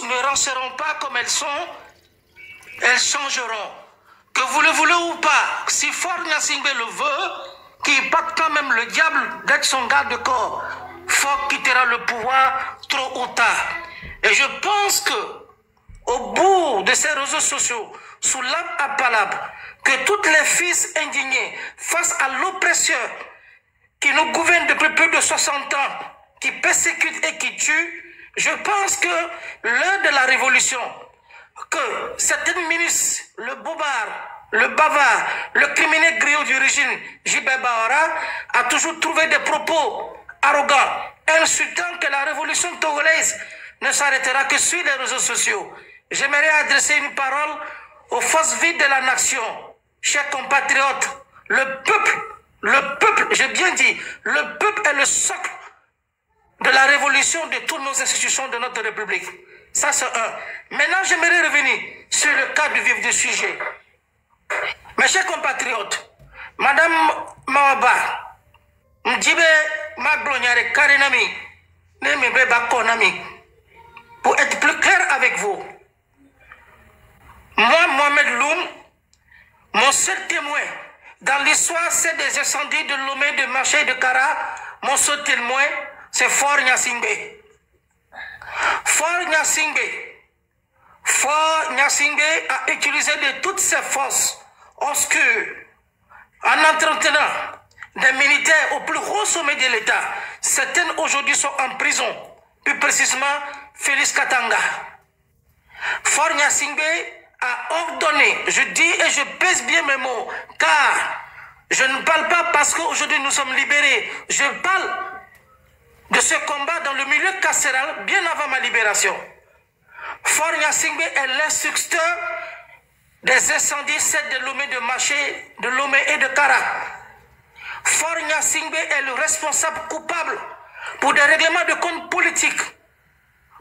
ne ranceront pas comme elles sont, elles changeront. Que vous le voulez ou pas, si Faure Gnassingbé le veut, qui batte quand même le diable d'être son garde-corps, Faure quittera le pouvoir trop ou tard. Et je pense que, au bout de ces réseaux sociaux, sous l'arbre à palabre, que toutes les fils indignés face à l'oppresseur qui nous gouverne depuis plus de 60 ans, qui persécute et qui tue, je pense que l'heure de la révolution, que certains ministres, le bobard, le bavard, le criminel griot du régime, J.B. Bahara, a toujours trouvé des propos arrogants, insultants, que la révolution togolaise ne s'arrêtera que sur les réseaux sociaux. J'aimerais adresser une parole aux forces vives de la nation, chers compatriotes. Le peuple, j'ai bien dit, le peuple est le socle de la révolution de toutes nos institutions de notre République. Ça, c'est un. Maintenant, j'aimerais revenir sur le cas du vif du sujet. Mes chers compatriotes, Madame Mawaba, Mdjibe Maglonyare Karenami, Nemebe Bakonami, pour être plus clair avec vous, moi, Mohamed Loum, mon seul témoin dans l'histoire, c'est des incendies de Lomé, de Marché et de Kara. Mon seul témoin, c'est Faure Gnassingbé. Faure Gnassingbé a utilisé de toutes ses forces obscures en entretenant des militaires au plus haut sommet de l'État. Certaines aujourd'hui sont en prison, plus précisément Félix Katanga. Faure Gnassingbé a ordonné, je dis et je pèse bien mes mots, car je ne parle pas parce qu'aujourd'hui nous sommes libérés. Je parle de ce combat dans le milieu carcéral bien avant ma libération. Faure Gnassingbé est l'instructeur des incendies, celles de Lomé, de Marché, de Lomé et de Kara. Faure Gnassingbé est le responsable coupable pour des règlements de comptes politiques,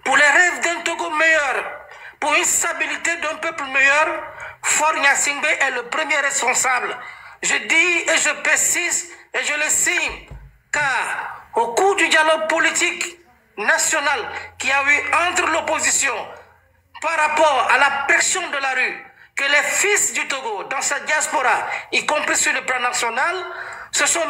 pour les rêves d'un Togo meilleur, pour une stabilité d'un peuple meilleur. Faure Gnassingbé est le premier responsable. Je dis et je précise et je le signe, car au cours du dialogue politique national qu'il y a eu entre l'opposition par rapport à la pression de la rue, que les fils du Togo, dans sa diaspora, y compris sur le plan national, se sont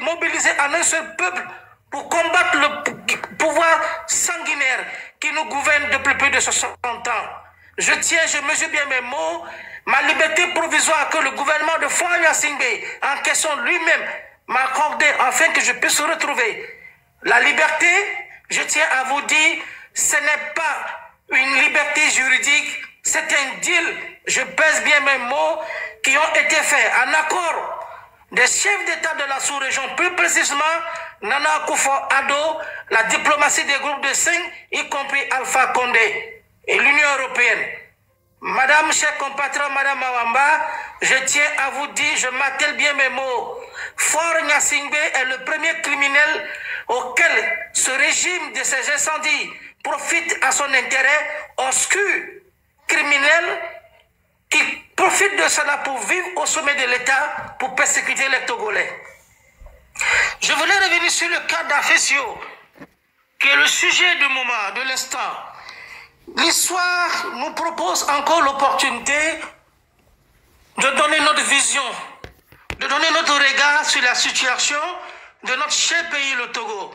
mobilisés en un seul peuple pour combattre le pouvoir sanguinaire qui nous gouverne depuis plus de 60 ans. Je mesure bien mes mots, ma liberté provisoire que le gouvernement de Faure Gnassingbé, en question lui-même, m'a accordé afin que je puisse retrouver la liberté. Je tiens à vous dire, ce n'est pas une liberté juridique, c'est un deal, je pèse bien mes mots, qui ont été faits en accord des chefs d'État de la sous-région, plus précisément Nana Akufo-Addo, la diplomatie des groupes de 5, y compris Alpha Condé et l'Union européenne. Madame, chère compatriote, Madame Mawaba, je tiens à vous dire, je m'attelle bien mes mots. Faure Gnassingbé est le premier criminel auquel ce régime de ces incendies profite à son intérêt obscur, criminel, qui profite de cela pour vivre au sommet de l'État, pour persécuter les Togolais. Je voulais revenir sur le cas d'Afesio, qui est le sujet du moment, de l'instant. L'histoire nous propose encore l'opportunité de donner notre vision, de donner notre regard sur la situation de notre cher pays, le Togo.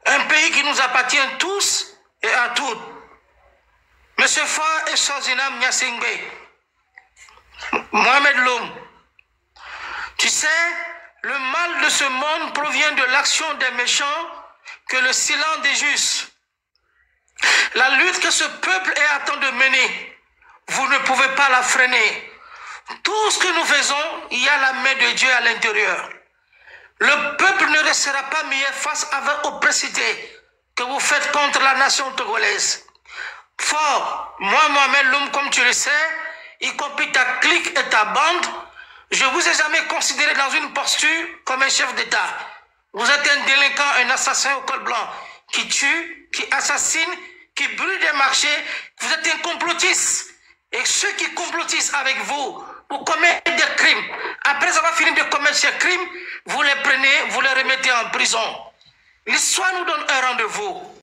Un pays qui nous appartient tous et à toutes. Monsieur Faure et Sozinam Gnassingbé, Mohamed Loum, tu sais, le mal de ce monde provient de l'action des méchants que le silence des justes. La lutte que ce peuple est à temps de mener, vous ne pouvez pas la freiner. Tout ce que nous faisons, il y a la main de Dieu à l'intérieur. Le peuple ne restera pas meilleur face à l'oppressité que vous faites contre la nation togolaise. Faure, moi, Mohamed Loum, comme tu le sais, y compris ta clique et ta bande, je vous ai jamais considéré dans une posture comme un chef d'État. Vous êtes un délinquant, un assassin au col blanc, qui tue, qui assassine, qui brûle des marchés. Vous êtes un complotiste. Et ceux qui complotissent avec vous pour commettre des crimes, après avoir fini de commettre ces crimes, vous les prenez, vous les remettez en prison. L'histoire nous donne un rendez-vous.